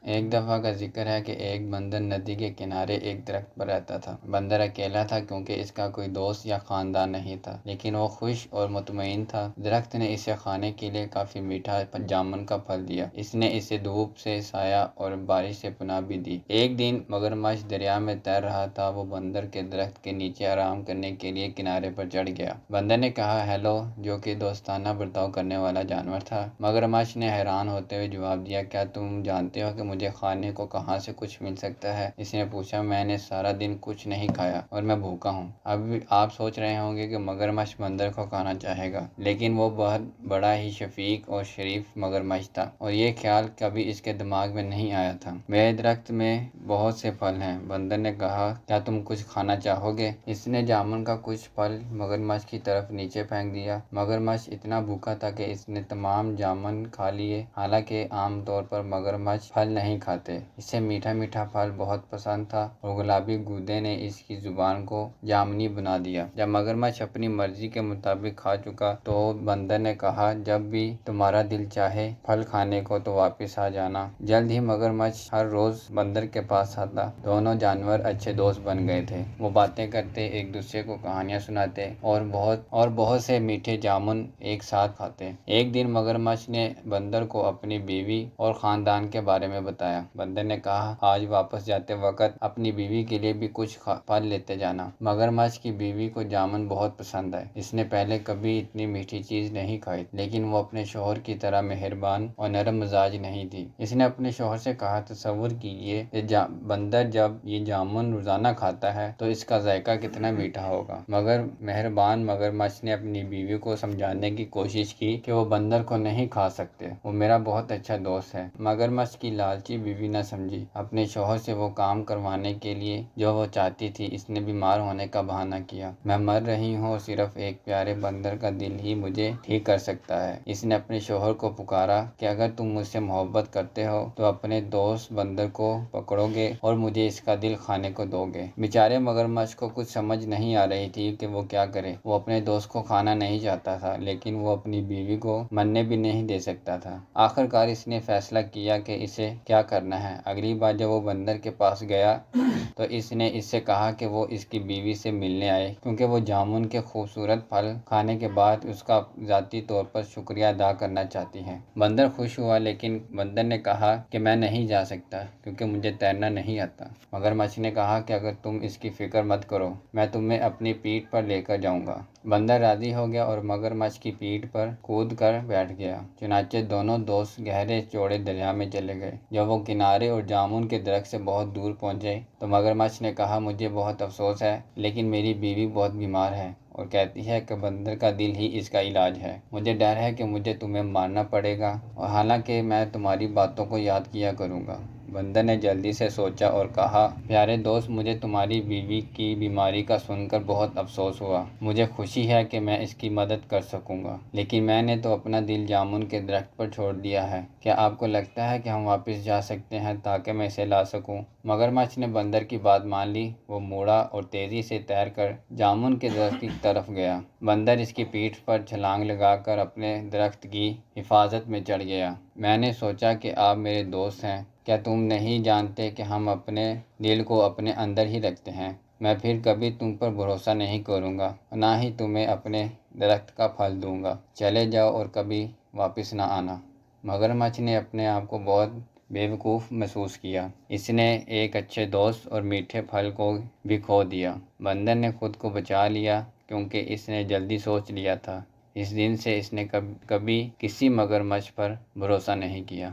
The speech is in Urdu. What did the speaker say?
ایک دفعہ کا ذکر ہے کہ ایک بندر ندی کے کنارے ایک درخت پر رہتا تھا۔ بندر اکیلا تھا کیونکہ اس کا کوئی دوست یا خاندان نہیں تھا، لیکن وہ خوش اور مطمئن تھا۔ درخت نے اسے کھانے کے لیے کافی میٹھا جامن کا پھل دیا۔ اس نے اسے دھوپ سے، سایہ اور بارش سے پناہ بھی دی۔ ایک دن مگرمچھ دریا میں تیر رہا تھا۔ وہ بندر کے درخت کے نیچے آرام کرنے کے لیے کنارے پر چڑھ گیا۔ بندر نے کہا ہیلو، جو کہ دوستانہ برتاؤ کرنے والا جانور تھا۔ مگرمچھ نے حیران ہوتے ہوئے جواب دیا، کیا تم جانتے ہو کہ مجھے کھانے کو کہاں سے کچھ مل سکتا ہے؟ اس نے پوچھا، میں نے سارا دن کچھ نہیں کھایا اور میں بھوکا ہوں۔ اب آپ سوچ رہے ہوں گے کہ مگرمچھ بندر کو کھانا چاہے گا، لیکن وہ بہت بڑا ہی شفیق اور شریف مگرمچھ تھا اور یہ خیال کبھی اس کے دماغ میں نہیں آیا تھا۔ میرے درخت میں بہت سے پھل ہیں، بندر نے کہا، کیا تم کچھ کھانا چاہو گے؟ اس نے جامن کا کچھ پھل مگرمچھ کی طرف نیچے پھینک دیا۔ مگرمچھ اتنا بھوکا تھا کہ اس نے تمام جامن کھا لیے۔ حالانکہ عام طور پر مگرمچھ پھل نہیں کھاتے، اسے میٹھا میٹھا پھل بہت پسند تھا اور گلابی گودے نے اس کی زبان کو جامنی بنا دیا۔ جب مگرمچھ اپنی مرضی کے مطابق کھا چکا تو بندر نے کہا، جب بھی تمہارا دل چاہے پھل کھانے کو تو واپس آ جانا۔ جلد ہی مگرمچھ ہر روز بندر کے پاس آتا۔ دونوں جانور اچھے دوست بن گئے تھے۔ وہ باتیں کرتے، ایک دوسرے کو کہانیاں سناتے اور بہت سے میٹھے جامن ایک ساتھ کھاتے۔ ایک دن مگرمچھ نے بندر کو اپنی بیوی اور خاندان کے بارے میں بتایا۔ بندر نے کہا، آج واپس جاتے وقت اپنی بیوی کے لیے بھی کچھ پھل لیتے جانا۔ مگرمچھ کی بیوی کو جامن بہت پسند ہے۔ اس نے پہلے کبھی اتنی میٹھی چیز نہیں کھائی، لیکن وہ اپنے شوہر کی طرح مہربان اور نرم مزاج نہیں تھی۔ اس نے اپنے شوہر سے کہا، تصور کیجئے کہ بندر جب یہ جامن روزانہ کھاتا ہے تو اس کا ذائقہ کتنا میٹھا ہوگا۔ مگر مہربان مگرمچھ نے اپنی بیوی کو سمجھانے کی کوشش کی کہ وہ بندر کو نہیں کھا سکتے، وہ میرا بہت اچھا دوست ہے۔ مگرمچھ کی لالچی بیوی نہ سمجھی۔ اپنے شوہر سے وہ کام کروانے کے لیے جو وہ چاہتی تھی، اس نے بیمار ہونے کا بہانہ کیا۔ میں مر رہی ہوں اور صرف ایک پیارے بندر کا دل ہی مجھے ٹھیک کر سکتا ہے۔ اس نے اپنے شوہر کو پکارا کہ اگر تم مجھ سے محبت کرتے ہو تو اپنے دوست بندر کو پکڑو گے اور مجھے اس کا دل کھانے کو دو گے۔ بیچارے مگرمچھ کو کچھ سمجھ نہیں آ رہی تھی کہ وہ کیا کرے۔ وہ اپنے دوست کو کھانا نہیں چاہتا تھا، لیکن وہ اپنی بیوی کو مرنے بھی نہیں دے سکتا تھا۔ آخرکار اس نے فیصلہ کیا کہ اسے کیا کرنا ہے۔ اگلی بار جب وہ بندر کے پاس گیا تو اس نے اس سے کہا کہ وہ اس کی بیوی سے ملنے آئے، کیونکہ وہ جامن کے خوبصورت پھل کھانے کے بعد اس کا ذاتی طور پر شکریہ ادا کرنا چاہتی ہے۔ بندر خوش ہوا، لیکن بندر نے کہا کہ میں نہیں جا سکتا کیونکہ مجھے تیرنا نہیں آتا۔ مگرمچھ نے کہا کہ اگر تم اس کی فکر مت کرو، میں تمہیں اپنی پیٹھ پر لے کر جاؤں گا۔ بندر راضی ہو گیا اور مگرمچھ کی پیٹھ پر کود کر بیٹھ گیا۔ چنانچہ دونوں دوست گہرے چوڑے دریا میں چلے گئے۔ جب وہ کنارے اور جامن کے درخت سے بہت دور پہنچے تو مگرمچھ نے کہا، مجھے بہت افسوس ہے، لیکن میری بیوی بہت بیمار ہے اور کہتی ہے کہ بندر کا دل ہی اس کا علاج ہے۔ مجھے ڈر ہے کہ مجھے تمہیں مارنا پڑے گا، اور حالانکہ میں تمہاری باتوں کو یاد کیا کروں گا۔ بندر نے جلدی سے سوچا اور کہا، پیارے دوست، مجھے تمہاری بیوی کی بیماری کا سن کر بہت افسوس ہوا۔ مجھے خوشی ہے کہ میں اس کی مدد کر سکوں گا، لیکن میں نے تو اپنا دل جامن کے درخت پر چھوڑ دیا ہے۔ کیا آپ کو لگتا ہے کہ ہم واپس جا سکتے ہیں تاکہ میں اسے لا سکوں؟ مگرمچھ نے بندر کی بات مان لی۔ وہ مڑا اور تیزی سے تیر کر جامن کے درخت کی طرف گیا۔ بندر اس کی پیٹھ پر چھلانگ لگا کر اپنے درخت کی حفاظت میں چڑھ گیا۔ میں نے سوچا کہ آپ میرے دوست ہیں۔ کیا تم نہیں جانتے کہ ہم اپنے دل کو اپنے اندر ہی رکھتے ہیں؟ میں پھر کبھی تم پر بھروسہ نہیں کروں گا، نہ ہی تمہیں اپنے درخت کا پھل دوں گا۔ چلے جاؤ اور کبھی واپس نہ آنا۔ مگرمچھ نے اپنے آپ کو بہت بیوقوف محسوس کیا۔ اس نے ایک اچھے دوست اور میٹھے پھل کو بھی کھو دیا۔ بندر نے خود کو بچا لیا کیونکہ اس نے جلدی سوچ لیا تھا۔ اس دن سے اس نے کبھی کسی مگرمچھ پر بھروسہ نہیں کیا۔